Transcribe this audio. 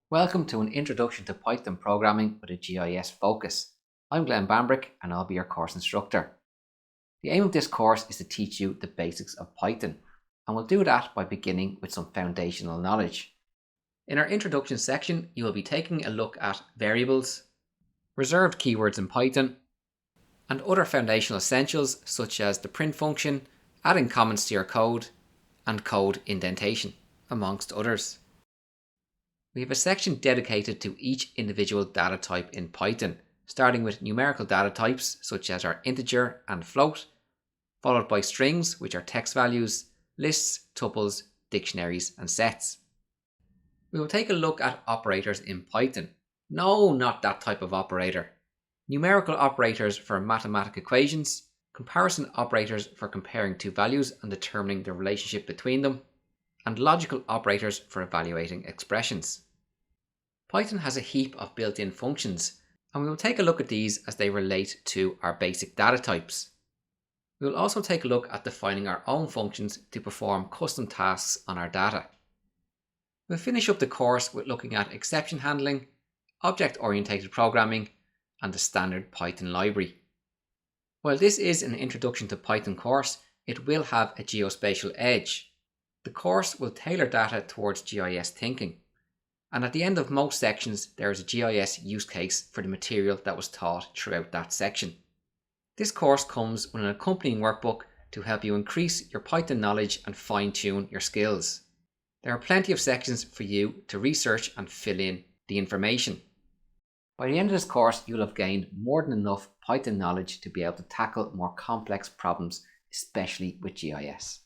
Welcome to an introduction to Python programming with a GIS focus. I'm Glenn Bambrick and I'll be your course instructor. The aim of this course is to teach you the basics of Python, and we'll do that by beginning with some foundational knowledge. In our introduction section, you will be taking a look at variables, reserved keywords in Python, and other foundational essentials such as the print function, adding comments to your code, and code indentation, amongst others. We have a section dedicated to each individual data type in Python, starting with numerical data types such as our integer and float, followed by strings, which are text values, lists, tuples, dictionaries, and sets. We will take a look at operators in Python. No, not that type of operator. Numerical operators for mathematical equations, comparison operators for comparing two values and determining the relationship between them, and logical operators for evaluating expressions. Python has a heap of built-in functions, and we will take a look at these as they relate to our basic data types. We will also take a look at defining our own functions to perform custom tasks on our data. We'll finish up the course with looking at exception handling, object-oriented programming, and the standard Python library. While this is an introduction to Python course, it will have a geospatial edge. The course will tailor data towards GIS thinking, and at the end of most sections there is a GIS use case for the material that was taught throughout that section. This course comes with an accompanying workbook to help you increase your Python knowledge and fine-tune your skills. There are plenty of sections for you to research and fill in the information. By the end of this course, you'll have gained more than enough Python knowledge to be able to tackle more complex problems, especially with GIS.